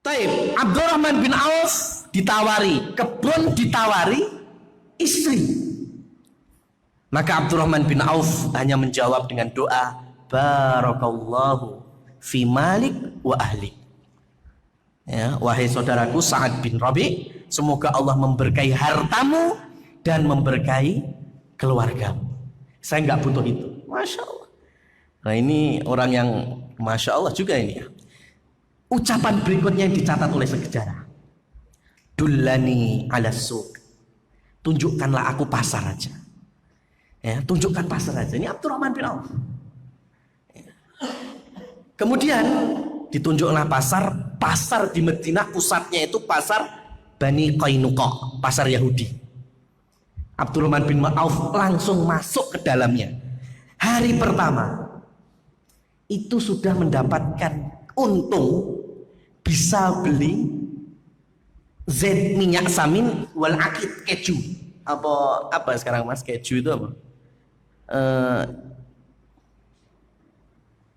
Taib, Abdurrahman bin Auf ditawari kebun, ditawari istri. Maka Abdurrahman bin Auf hanya menjawab dengan doa, barakallahu fi malik wa ahli. Ya, wahai saudaraku Sa'ad bin Rabi, semoga Allah memberkahi hartamu dan memberkahi keluargamu. Saya nggak butuh itu. Masya Allah. Nah ini orang yang Masya Allah juga ini ya. Ucapan berikutnya yang dicatat oleh sejarah. Dullani ala suq. Tunjukkanlah aku pasar aja. Ya, tunjukkan pasar aja. Ini Abdurrahman bin Auf. Kemudian ditunjuklah pasar di Madinah, pusatnya itu pasar Bani Qainuqa, pasar Yahudi. Abdurrahman bin Auf langsung masuk ke dalamnya. Hari pertama itu sudah mendapatkan untung, bisa beli zait minyak samin wal akid keju. Apa sekarang Mas, keju itu apa?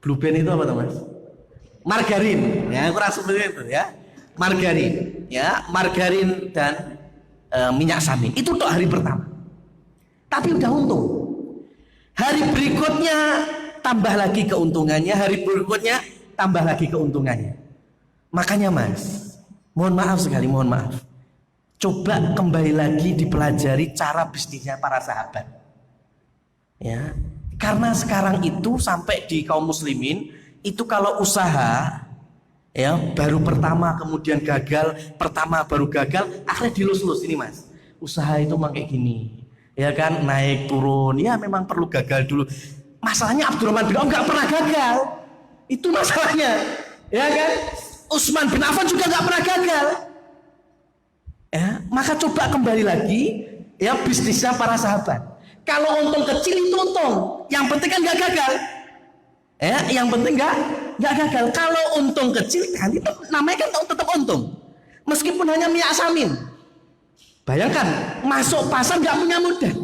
Blue Band itu apa Mas? Margarin. Ya, kurang seperti itu ya. Margarin dan minyak samin. Itu untuk hari pertama. Tapi udah untung. Hari berikutnya tambah lagi keuntungannya, hari berikutnya tambah lagi keuntungannya. Makanya Mas, mohon maaf sekali, mohon maaf. Coba kembali lagi dipelajari cara bisnisnya para sahabat. Ya, karena sekarang itu sampai di kaum muslimin itu kalau usaha ya baru pertama kemudian gagal, pertama baru gagal, akhirnya dilus-lus ini Mas. Usaha itu memang kayak gini. Ya kan, naik turun, ya memang perlu gagal dulu. Masalahnya Abdurrahman bin Auf nggak pernah gagal. Itu masalahnya. Ya kan? Utsman bin Affan juga nggak pernah gagal. Ya, maka coba kembali lagi ya bisnisnya para sahabat. Kalau untung kecil itu untung, yang penting kan nggak gagal. Ya, yang penting nggak gagal. Kalau untung kecil kan itu namanya kan tetap untung. Meskipun hanya minyak samin. Bayangkan masuk pasar nggak punya modal,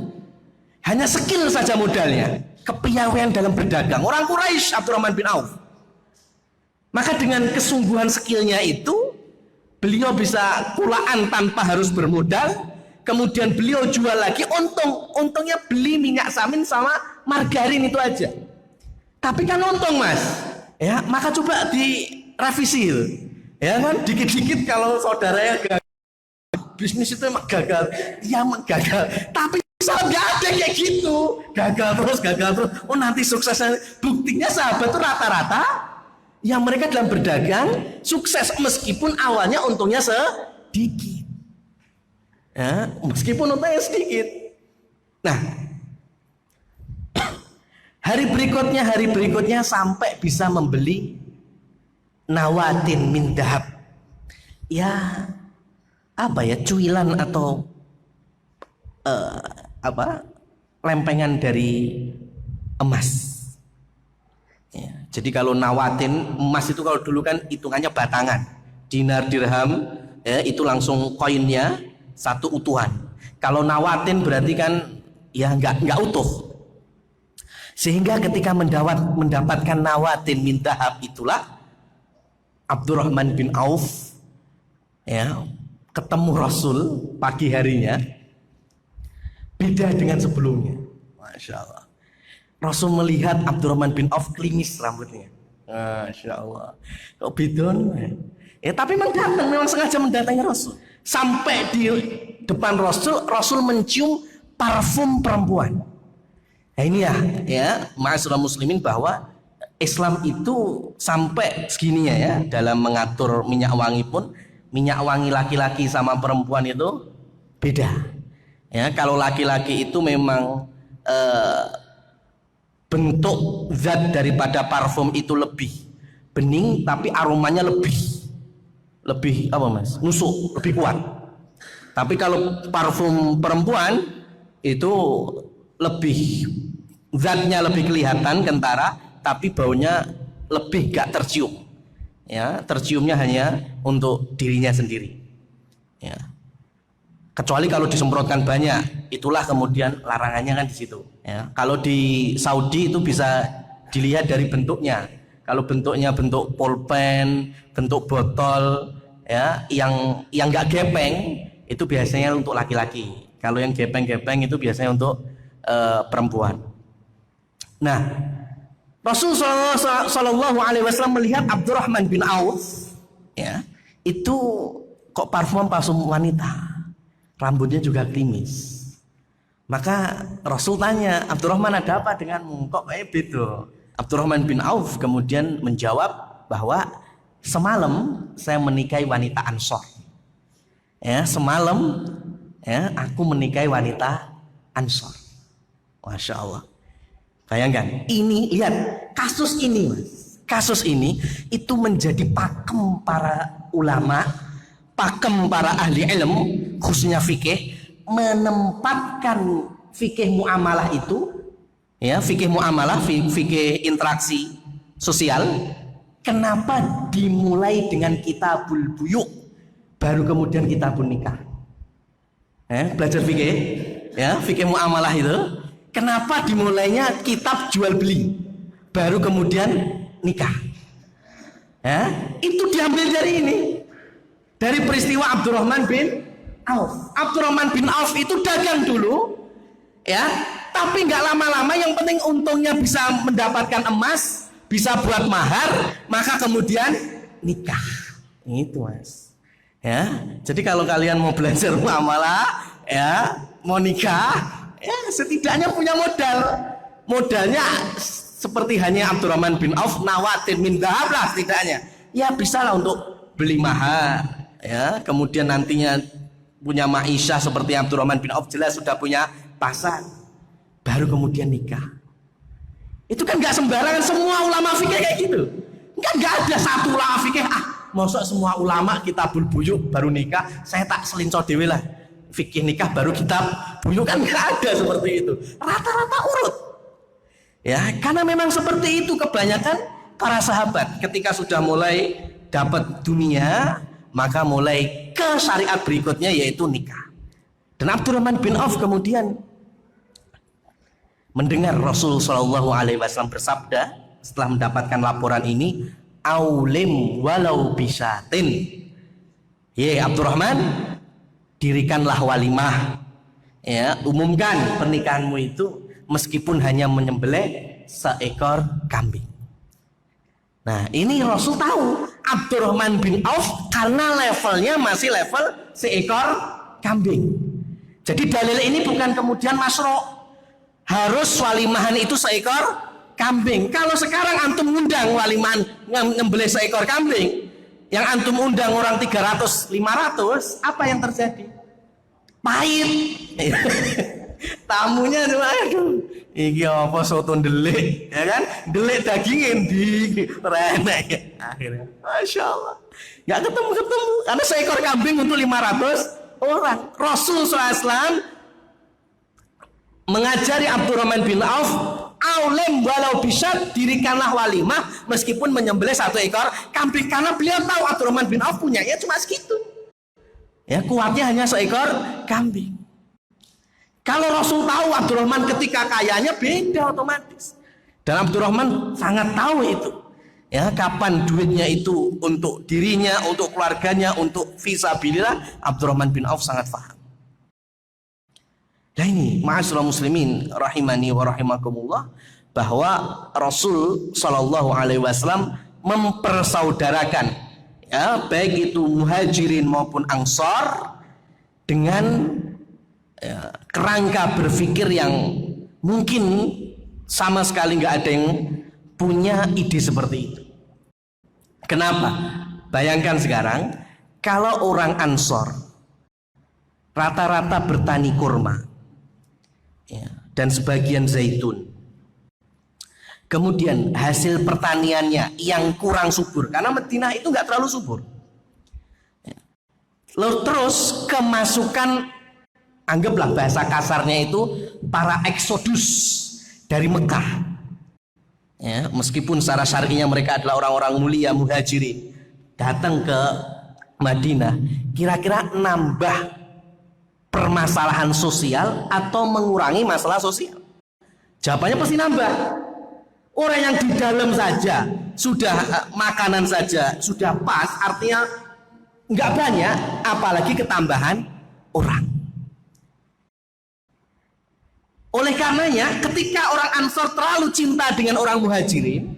hanya skill saja modalnya, kepiawaian dalam berdagang. Orang Quraisy Abdurrahman bin Auf. Maka dengan kesungguhan skillnya itu, beliau bisa pulaan tanpa harus bermodal. Kemudian beliau jual lagi, untungnya beli minyak samin sama margarin itu aja. Tapi kan untung Mas, ya maka coba direvisi, ya kan dikit-dikit kalau saudaranya gagal. Bisnis itu emang gagal, ya emang gagal. Tapi sahabat nggak ada kayak gitu, gagal terus. Oh nanti suksesnya, buktinya sahabat itu rata-rata yang mereka dalam berdagang sukses meskipun awalnya untungnya sedikit. Ya, meskipun untungnya sedikit. Nah, hari berikutnya sampai bisa membeli nawatin min dahab. Ya. Cuilan atau lempengan dari emas. Ya, jadi kalau nawatin emas itu kalau dulu kan hitungannya batangan, dinar dirham ya, itu langsung koinnya satu utuhan. Kalau nawatin berarti kan ya nggak utuh. Sehingga ketika mendapatkan nawatin min dahab itulah Abdurrahman bin Auf ya ketemu Rasul pagi harinya, beda dengan sebelumnya. Masya Allah. Rasul melihat Abdurrahman bin Auf klimis rambutnya. Masya Allah. Kok bidon? Ya tapi memang sengaja mendatangi Rasul. Sampai di depan Rasul mencium parfum perempuan. Nah ini ya ma'asyiral muslimin bahwa Islam itu sampai segininya ya dalam mengatur minyak wangi pun. Minyak wangi laki-laki sama perempuan itu beda. Ya, kalau laki-laki itu memang bentuk zat daripada parfum itu lebih bening, tapi aromanya lebih apa Mas? Nusuk, lebih kuat. Tapi kalau parfum perempuan itu lebih zatnya lebih kelihatan kentara, tapi baunya lebih gak tercium. Ya, terciumnya hanya untuk dirinya sendiri. Ya. Kecuali kalau disemprotkan banyak, itulah kemudian larangannya kan di situ. Ya. Kalau di Saudi itu bisa dilihat dari bentuknya. Kalau bentuknya bentuk pulpen, bentuk botol, ya, yang nggak gepeng itu biasanya untuk laki-laki. Kalau yang gepeng-gepeng itu biasanya untuk perempuan. Nah, Rasulullah Shallallahu Alaihi Wasallam melihat Abdurrahman bin Auf, ya, itu kok parfum wanita, rambutnya juga klimis. Maka Rasul tanya, Abdurrahman, ada apa denganmu? Kok kayak beda? Abdurrahman bin Auf kemudian menjawab bahwa semalam saya menikahi wanita Ansor. Ya, semalam ya aku menikahi wanita Ansor. Masya Allah. Bayangkan, ini lihat kasus ini, Mas. Kasus ini itu menjadi pakem para ulama, pakem para ahli ilmu, khususnya fikih, menempatkan fikih muamalah itu, ya, fikih muamalah, fikih interaksi sosial. Kenapa dimulai dengan kitabul buyuk, baru kemudian kitabun nikah? Belajar fikih, ya, fikih muamalah itu. Kenapa dimulainya kitab jual beli, baru kemudian nikah? Ya, itu diambil dari ini, dari peristiwa Abdurrahman bin Auf. Abdurrahman bin Auf itu dagang dulu, ya, tapi nggak lama-lama, yang penting untungnya bisa mendapatkan emas, bisa buat mahar, maka kemudian nikah. Itu, Mas. Ya, jadi kalau kalian mau belajar muamalah, ya, mau nikah, ya setidaknya punya modal. Modalnya seperti hanya Abdurrahman bin Auf, nawatin min dhahab lah setidaknya. Ya bisa lah untuk beli mahar, ya, kemudian nantinya punya ma'isyah seperti Abdurrahman bin Auf, jelas sudah punya pasar, baru kemudian nikah. Itu kan nggak sembarangan semua ulama fikih kayak gitu. Nggak ada satu ulama fikih, mosok semua ulama kitabul buyuk baru nikah, saya tak selinco dewe lah. Fikih nikah baru kitab buyuk, kan nggak ada seperti itu. Rata-rata urut. Ya, karena memang seperti itu kebanyakan para sahabat ketika sudah mulai dapat dunia, maka mulai ke syariat berikutnya yaitu nikah. Dan Abdurrahman bin Auf kemudian mendengar Rasul Shallallahu Alaihi Wasallam bersabda setelah mendapatkan laporan ini, aulim walau bisatin. Ye Abdurrahman, dirikanlah walimah, ya, umumkan pernikahanmu itu meskipun hanya menyembelih seekor kambing. Nah, ini Rasul tahu Abdurrahman bin Auf karena levelnya masih level seekor kambing. Jadi dalil ini bukan kemudian masro' harus walimahan itu seekor kambing. Kalau sekarang antum undang walimahan nyembelih seekor kambing, yang antum undang orang 300, 500, apa yang terjadi? Pahit. Tamunya tuh, aduh, iki apa soto delik, ya kan? Delik dagingin di renek. Akhirnya, Masya Allah, nggak ketemu karena seekor kambing untuk 500 orang. Rasul SAW mengajari Abdurrahman bin Auf, aulim walau bisyat, dirikanlah walimah meskipun menyembelih satu ekor kambing, karena beliau tahu Abdurrahman bin Auf punyanya cuma segitu, ya, kuatnya hanya seekor kambing. Kalau Rasul tahu Abdurrahman ketika kayanya beda otomatis, dan Abdurrahman sangat tahu itu, ya, kapan duitnya itu untuk dirinya, untuk keluarganya, untuk fisabilillah. Abdurrahman bin Auf sangat paham. Nah ini ma'asyiral muslimin rahimani wa rahimakumullah, bahwa Rasul Shallallahu Alaihi Wasallam mempersaudarakan, ya, baik itu muhajirin maupun ansor dengan, ya, kerangka berpikir yang mungkin sama sekali nggak ada yang punya ide seperti itu. Kenapa? Bayangkan sekarang kalau orang ansor rata-rata bertani kurma, ya, dan sebagian zaitun. Kemudian hasil pertaniannya yang kurang subur, karena Madinah itu nggak terlalu subur. Lalu terus kemasukan, anggaplah bahasa kasarnya itu para eksodus dari Mekah, ya, meskipun secara syar'inya mereka adalah orang-orang mulia muhajirin, datang ke Madinah, kira-kira nambah permasalahan sosial atau mengurangi masalah sosial? Jawabannya pasti nambah. Orang yang di dalam saja sudah makanan saja sudah pas, artinya nggak banyak, apalagi ketambahan orang. Oleh karenanya, ketika orang Ansor terlalu cinta dengan orang Muhajirin,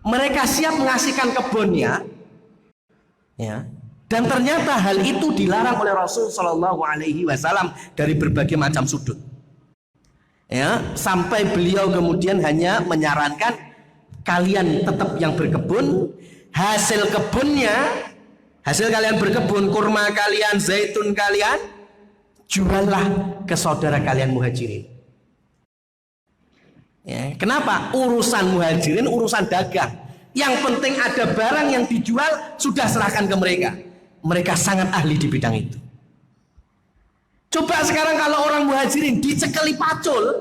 mereka siap mengasihkan kebunnya, ya. Dan ternyata hal itu dilarang oleh Rasul Shallallahu Alaihi Wasallam dari berbagai macam sudut. Ya, sampai beliau kemudian hanya menyarankan kalian tetap yang berkebun, hasil kebunnya, hasil kalian berkebun, kurma kalian, zaitun kalian, juallah ke saudara kalian Muhajirin. Ya, kenapa? Urusan Muhajirin, urusan dagang. Yang penting ada barang yang dijual, sudah serahkan ke mereka. Mereka sangat ahli di bidang itu. Coba sekarang kalau orang Muhajirin dicekeli pacul,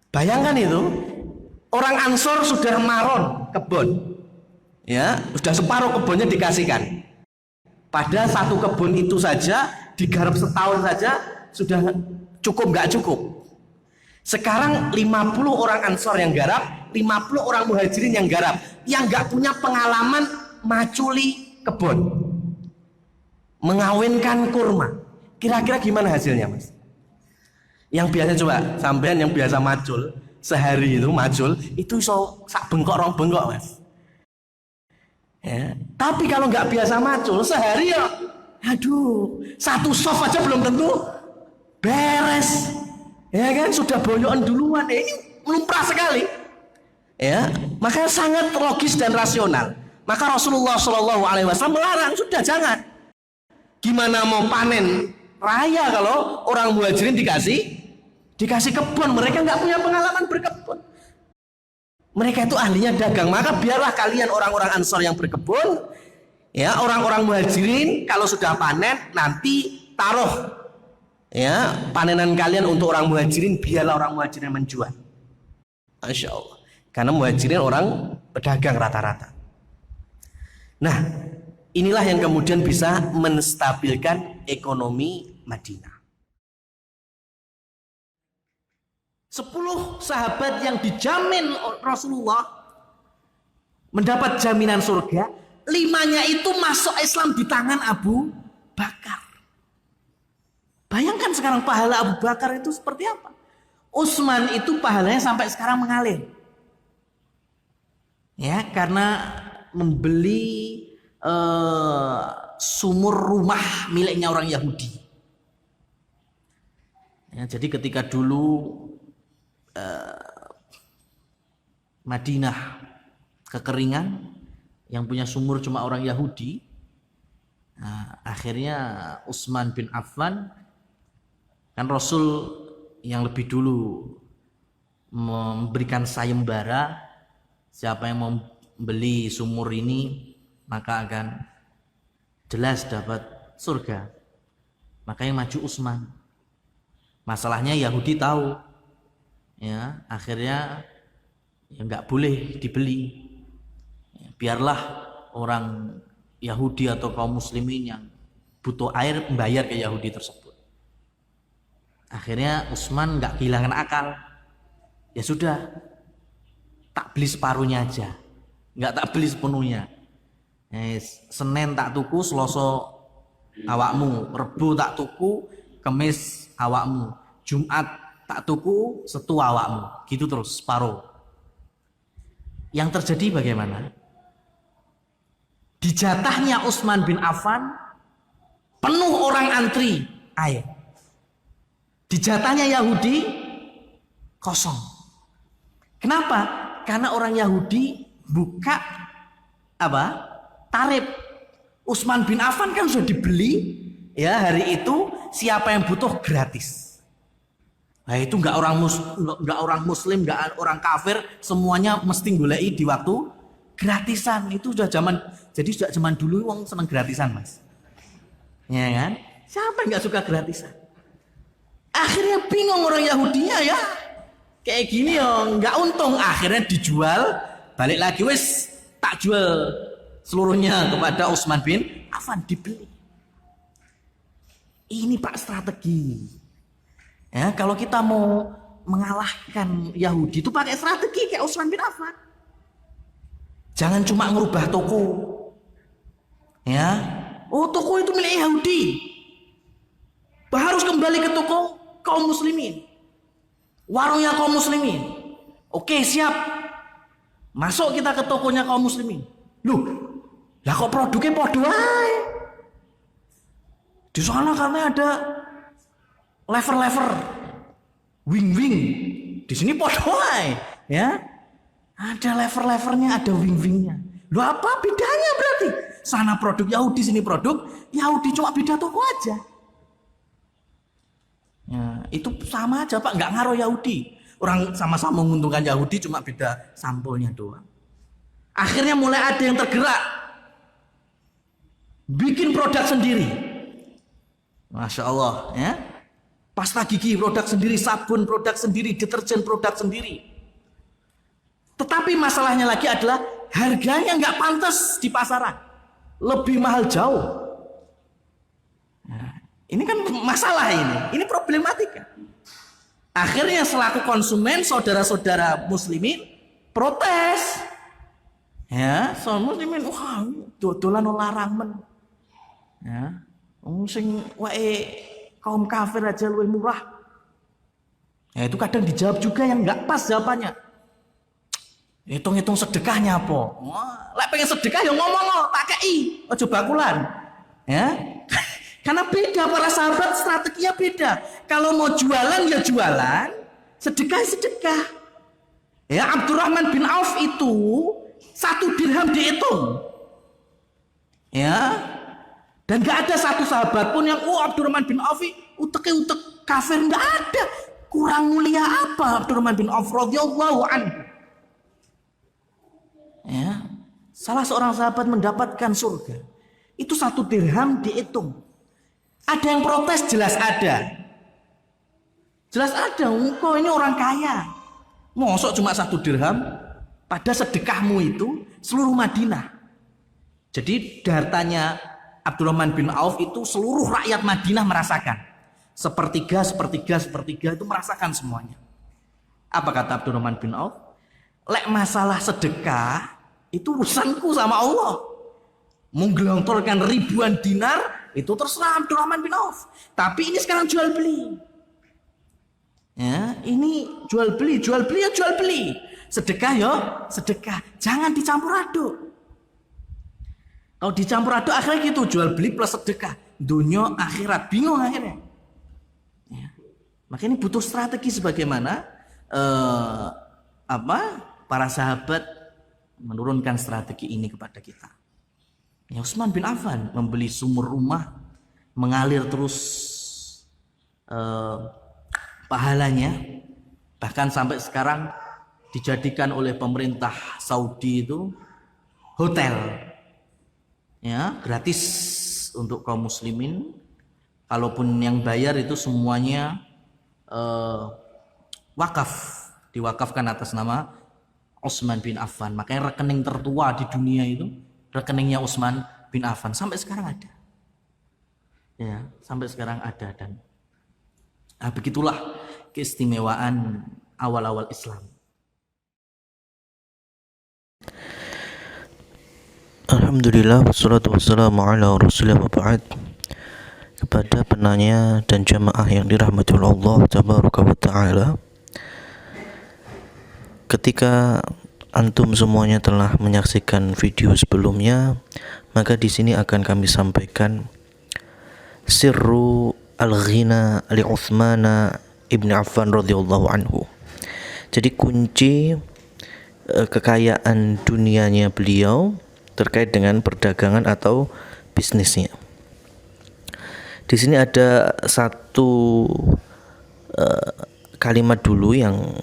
bayangkan itu, orang Ansor sudah maron kebun, ya, sudah separuh kebunnya dikasihkan. Pada satu kebun itu saja digarap setahun saja sudah cukup nggak cukup. Sekarang 50 orang Ansor yang garap, 50 orang Muhajirin yang garap, yang nggak punya pengalaman maculi kebun, mengawinkan kurma. Kira-kira gimana hasilnya, Mas? Yang biasa coba sampean yang biasa macul sehari itu macul itu so sak bengkok rong bengkok, Mas. Ya. Tapi kalau nggak biasa macul sehari ya, aduh, satu soft aja belum tentu beres. Ya kan, sudah boyokan duluan. Ini lumrah sekali. Ya, makanya sangat logis dan rasional. Maka Rasulullah Shallallahu Alaihi Wasallam melarang, sudah jangan. Gimana mau panen raya kalau orang Muhajirin dikasih kebun, mereka nggak punya pengalaman berkebun. Mereka itu ahlinya dagang, maka biarlah kalian orang-orang Ansor yang berkebun, ya, orang-orang Muhajirin kalau sudah panen nanti taruh, ya, panenan kalian untuk orang Muhajirin, biarlah orang Muhajirin menjual. Masya Allah, karena Muhajirin orang pedagang rata-rata. Nah, inilah yang kemudian bisa menstabilkan ekonomi Madinah. 10 sahabat yang dijamin Rasulullah mendapat jaminan surga, 5-nya itu masuk Islam di tangan Abu Bakar. Bayangkan sekarang pahala Abu Bakar itu seperti apa? Utsman itu pahalanya sampai sekarang mengalir. Ya, karena membeli sumur rumah miliknya orang Yahudi. Ya, jadi ketika dulu Madinah kekeringan, yang punya sumur cuma orang Yahudi. Nah, akhirnya Utsman bin Affan, kan Rasul yang lebih dulu memberikan sayembara, siapa yang membeli sumur ini maka akan jelas dapat surga. Maka yang maju Utsman. Masalahnya Yahudi tahu, ya, akhirnya ya nggak boleh dibeli. Ya, biarlah orang Yahudi atau kaum muslimin yang butuh air membayar ke Yahudi tersebut. Akhirnya Utsman nggak kehilangan akal. Ya sudah, tak beli separuhnya aja, nggak tak beli sepenuhnya. Senin tak tuku, Selasa awakmu, Rebo tak tuku, Kamis awakmu, Jumat tak tuku, Setu awakmu, gitu terus separuh. Yang terjadi bagaimana? Di jatahnya Utsman bin Affan penuh orang antri air. Di jatahnya Yahudi kosong. Kenapa? Karena orang Yahudi buka apa? Tarif. Utsman bin Affan kan sudah dibeli, ya, hari itu siapa yang butuh gratis. Nah, itu nggak orang muslim, nggak orang kafir, semuanya mesti goleki di waktu gratisan. Itu sudah zaman dulu wong seneng gratisan, Mas. Ya kan? Siapa yang nggak suka gratisan? Akhirnya bingung orang Yahudinya, ya. Kayak gini ya nggak untung, akhirnya dijual, balik lagi, wes tak jual seluruhnya kepada Utsman bin Affan, dibeli. Ini Pak strategi. Ya, kalau kita mau mengalahkan Yahudi itu pakai strategi kayak Utsman bin Affan. Jangan cuma ngerubah toko. Ya, Oh, toko itu milik Yahudi. Harus kembali ke toko kaum muslimin. Warungnya kaum muslimin. Oke, siap. Masuk kita ke tokonya kaum muslimin. Loh, lah kok produknya podo ae? Di sana karena ada lever-lever, wing-wing. Di sini podo ae, ya. Ada lever-levernya, ada wing-wingnya. Loh, apa bedanya berarti? Sana produk Yahudi, sini produk Yahudi, cuma beda toko aja. Ya, itu sama aja Pak, nggak ngaruh Yahudi. Orang sama-sama menguntungkan Yahudi, cuma beda sampulnya doang. Akhirnya mulai ada yang tergerak, bikin produk sendiri. Masya Allah, ya. Pasta gigi produk sendiri, sabun produk sendiri, deterjen produk sendiri. Tetapi masalahnya lagi adalah harganya nggak pantas di pasaran, lebih mahal jauh. Nah, ini kan masalah ini problematika. Akhirnya selaku konsumen, saudara-saudara muslimin protes. Ya, soal muslimin, wah, dodolan larang men. Ya, sing wae kaum kafir aja lebih murah. Ya, itu kadang dijawab juga yang nggak pas jawabannya. Hitung-hitung sedekahnya apa? Wah, lek pengen sedekah ya ngomong lo, tak kei, aja bakulan. Ya. Karena beda, para sahabat strateginya beda. Kalau mau jualan ya jualan, sedekah sedekah. Ya, Abdurrahman bin Auf itu 1 dirham dihitung. Ya. Dan gak ada satu sahabat pun yang Abdurrahman bin Auf utek kafir, gak ada. Kurang mulia apa Abdurrahman bin Auf radhiyallahu anhu? Ya, salah seorang sahabat mendapatkan surga. Itu 1 dirham dihitung. Ada yang protes, jelas ada. Jelas ada, engkau ini orang kaya. Mosok cuma 1 dirham, pada sedekahmu itu seluruh Madinah. Jadi hartanya Abdurrahman bin Auf itu seluruh rakyat Madinah merasakan. Sepertiga itu merasakan semuanya. Apa kata Abdurrahman bin Auf? Lek masalah sedekah, itu urusanku sama Allah. Menggelontorkan ribuan dinar, itu terserah Abdurrahman bin Auf. Tapi ini sekarang jual beli. Ya, ini jual beli ya jual beli. Sedekah ya sedekah. Jangan dicampur aduk. Kalau dicampur aduk akhirnya gitu, jual beli plus sedekah. Dunia akhirat, bingung akhirnya. Ya. Makanya butuh strategi sebagaimana para sahabat menurunkan strategi ini kepada kita. Ya, Utsman bin Affan membeli sumur rumah, mengalir terus pahalanya, bahkan sampai sekarang dijadikan oleh pemerintah Saudi itu hotel, ya, gratis untuk kaum muslimin. Kalaupun yang bayar itu semuanya wakaf, diwakafkan atas nama Utsman bin Affan. Makanya rekening tertua di dunia itu rekeningnya Utsman bin Affan, sampai sekarang ada. Ya, sampai sekarang ada. Dan begitulah keistimewaan awal-awal Islam. Alhamdulillah, wassalatu wassalamu ala rasulillah wa ba'd. Kepada penanya dan jamaah yang dirahmati Allah tabaraka wa ta'ala, ketika antum semuanya telah menyaksikan video sebelumnya, maka di sini akan kami sampaikan sirru al-ghina li Utsman ibn Affan radhiyallahu anhu. Jadi kunci kekayaan dunianya beliau terkait dengan perdagangan atau bisnisnya. Di sini ada satu kalimat dulu yang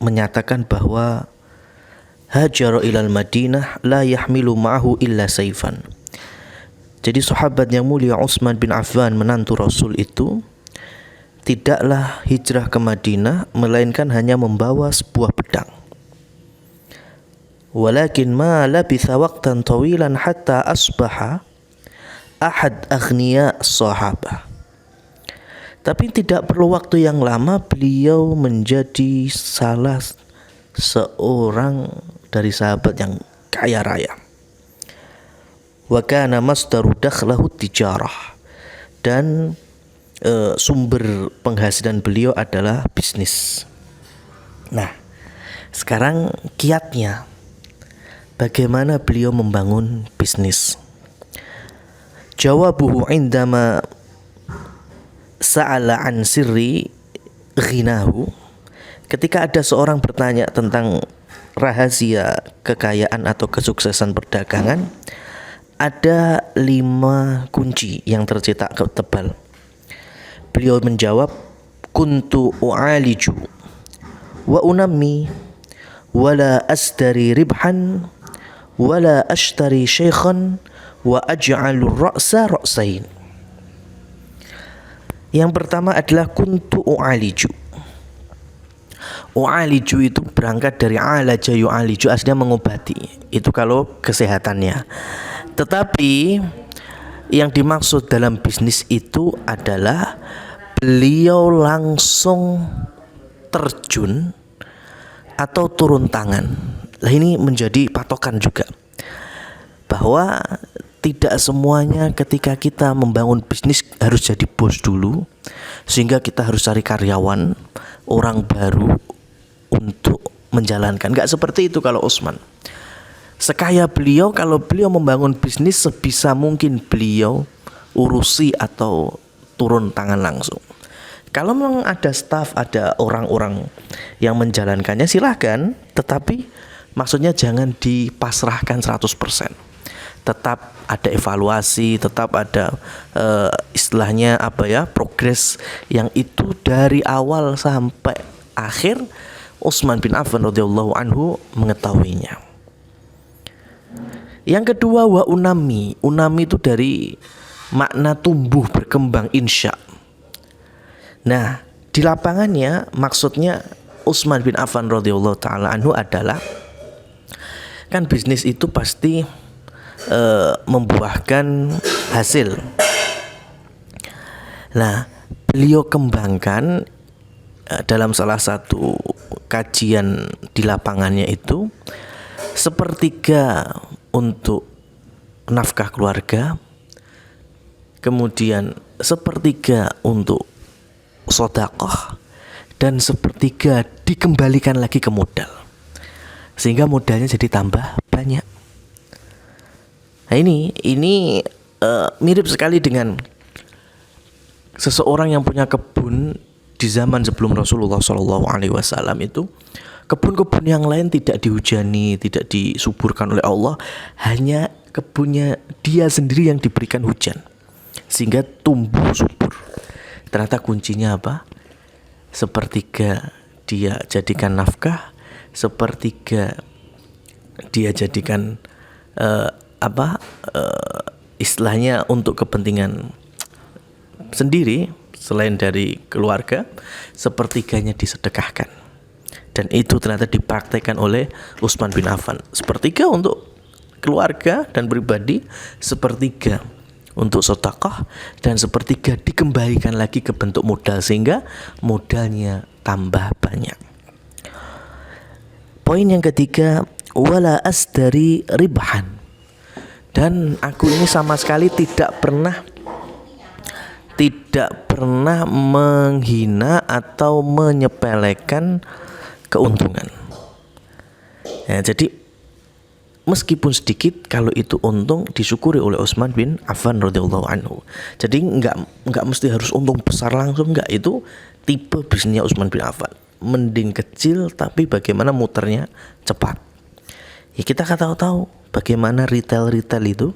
menyatakan bahwa hajara ilal Madinah la yahmilu ma'ahu illa saifan. Jadi sahabat yang mulia Utsman bin Affan, menantu Rasul itu, tidaklah hijrah ke Madinah melainkan hanya membawa sebuah pedang. Walakin ma labitha waqtan tawilan hatta asbaha ahad aghniya sahabah. Tapi tidak perlu waktu yang lama beliau menjadi salah seorang dari sahabat yang kaya raya. wa kana masdaru dakhlahu tijarah, dan sumber penghasilan beliau adalah bisnis. Nah, sekarang kiatnya bagaimana beliau membangun bisnis. Jawabuhu indama sa'ala an sirri ghinahu, ketika ada seorang bertanya tentang rahasia kekayaan atau kesuksesan perdagangan, ada 5 kunci yang tercetak tebal. Beliau menjawab, kuntu u'aliju wa unammi wala asdari ribhan wala ashtari syaikhan wa aj'alur ra'sa ra'sain. Yang pertama adalah kuntu u'aliju. U'aliju itu berangkat dari alaja yu'aliju, aslinya mengobati. Itu kalau kesehatannya. Tetapi yang dimaksud dalam bisnis itu adalah beliau langsung terjun atau turun tangan. Nah, ini menjadi patokan juga, bahwa tidak semuanya ketika kita membangun bisnis harus jadi bos dulu, sehingga kita harus cari karyawan, orang baru untuk menjalankan. Enggak seperti itu kalau Utsman. Sekaya beliau, kalau beliau membangun bisnis, sebisa mungkin beliau urusi atau turun tangan langsung. Kalau memang ada staf, ada orang-orang yang menjalankannya, silahkan. Tetapi maksudnya jangan dipasrahkan 100%. Tetap ada evaluasi, tetap ada istilahnya progres yang itu dari awal sampai akhir Utsman bin Affan radhiyallahu anhu mengetahuinya. Yang kedua, wa unami. Unami itu dari makna tumbuh, berkembang, insya. Nah, di lapangannya maksudnya Utsman bin Affan radhiyallahu taala anhu adalah, kan bisnis itu pasti membuahkan hasil. Nah, beliau kembangkan dalam salah satu kajian di lapangannya itu, sepertiga untuk nafkah keluarga, kemudian sepertiga untuk sedekah, dan sepertiga dikembalikan lagi ke modal, sehingga modalnya jadi tambah banyak. Nah, ini mirip sekali dengan seseorang yang punya kebun di zaman sebelum Rasulullah SAW itu. Kebun-kebun yang lain tidak dihujani, tidak disuburkan oleh Allah, hanya kebunnya dia sendiri yang diberikan hujan sehingga tumbuh subur. Ternyata kuncinya apa? Sepertiga dia jadikan nafkah, sepertiga dia jadikan istilahnya untuk kepentingan sendiri selain dari keluarga, sepertiganya disedekahkan. Dan itu ternyata dipraktekkan oleh Utsman bin Affan. Sepertiga untuk keluarga dan pribadi, sepertiga untuk sedekah, dan sepertiga dikembalikan lagi ke bentuk modal sehingga modalnya tambah banyak. Poin yang ketiga, wala asdari ribhan. Dan aku ini sama sekali tidak pernah menghina atau menyepelekan keuntungan. Ya, jadi meskipun sedikit, kalau itu untung disyukuri oleh Utsman bin Affan radhiyallahu anhu. Jadi enggak mesti harus untung besar langsung, enggak. Itu tipe bisnisnya Utsman bin Affan. Mending kecil tapi bagaimana muternya cepat. Ya, kita tahu bagaimana retail itu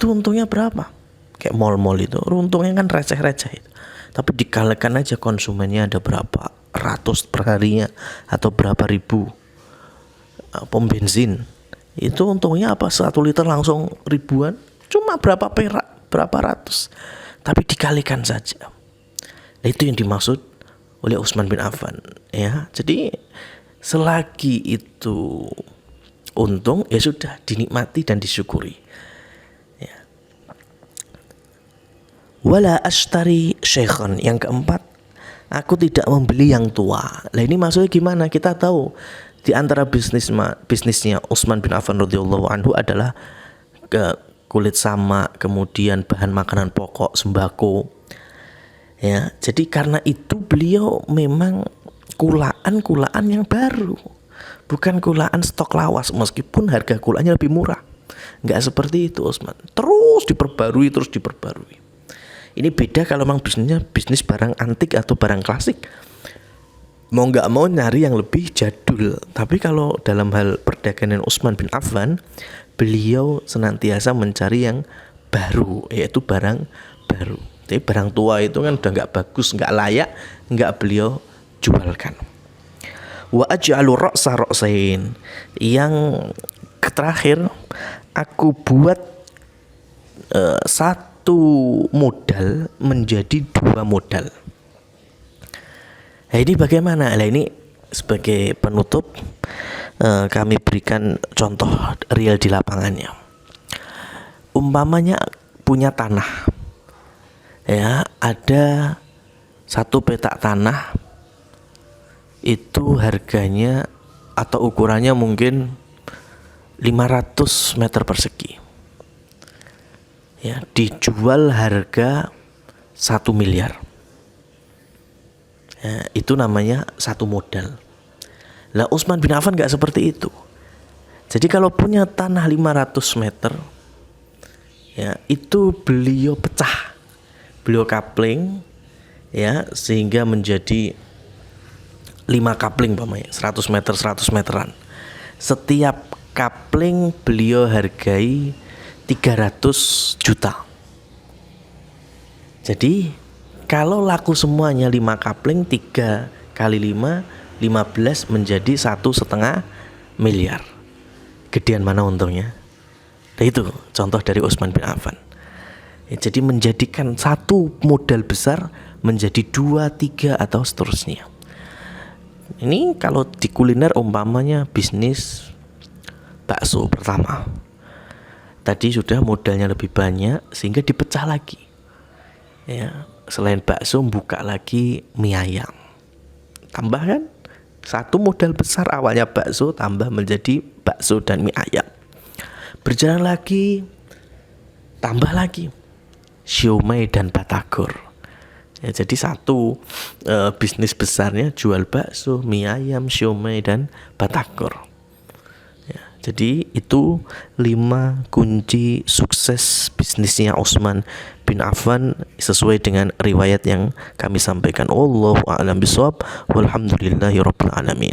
untungnya berapa? Kayak mall-mall itu untungnya kan receh-receh itu. Tapi dikalikan aja konsumennya ada berapa ratus per harinya atau berapa ribu pom bensin. Itu untungnya apa? 1 liter langsung ribuan, cuma berapa perak, berapa ratus. Tapi dikalikan saja. Nah, itu yang dimaksud oleh Utsman bin Affan, ya. Jadi selagi itu untung, ya sudah, dinikmati dan disyukuri. Ya. Wala ashtari syaikhan. Yang keempat, aku tidak membeli yang tua. Nah, ini maksudnya gimana? Kita tahu di antara bisnisnya Utsman bin Affan radhiyallahu anhu adalah kulit sama, kemudian bahan makanan pokok, sembako. Ya, jadi karena itu beliau memang kulaan yang baru, bukan kulaan stok lawas, meskipun harga kulaannya lebih murah. Nggak seperti itu Utsman, terus diperbarui. Ini beda kalau memang bisnis barang antik atau barang klasik, mau nggak mau nyari yang lebih jadul. Tapi kalau dalam hal perdagangan Utsman bin Affan, beliau senantiasa mencari yang baru, yaitu barang baru. Jadi barang tua itu kan udah nggak bagus, nggak layak, nggak beliau jualkan. Wa aj'alu ra'sa ra'sain, yang terakhir aku buat satu modal menjadi dua modal. Nah, ini bagaimana? Nah, ini sebagai penutup kami berikan contoh real di lapangannya. Umpamanya punya tanah, ya, ada satu petak tanah itu harganya atau ukurannya mungkin 500 meter persegi, ya, dijual harga 1 miliar. Ya, itu namanya satu modal. Lah Utsman bin Affan gak seperti itu. Jadi kalau punya tanah 500 meter, ya, itu beliau pecah, beliau kapling, ya, sehingga menjadi 5 kapling umpamanya, 100 meter 100 meteran. Setiap kapling beliau hargai 300 juta. Jadi kalau laku semuanya 5 kapling, 3 kali 5, 15 menjadi 1,5 miliar. Gedean mana untungnya? Nah, itu contoh dari Utsman bin Affan. Ya, jadi menjadikan satu modal besar menjadi 2, 3 atau seterusnya. Ini kalau di kuliner umpamanya bisnis bakso pertama, tadi sudah modalnya lebih banyak sehingga dipecah lagi. Ya, selain bakso buka lagi mie ayam. Tambahkan satu modal besar awalnya bakso tambah menjadi bakso dan mie ayam. Berjalan lagi, tambah lagi siomay dan batagor. Ya, jadi satu bisnis besarnya jual bakso, mie ayam, siomay dan batagor. Ya, jadi itu 5 kunci sukses bisnisnya Utsman bin Affan sesuai dengan riwayat yang kami sampaikan. Wallahu a'lam bishawab. Walhamdulillahirabbil alamin.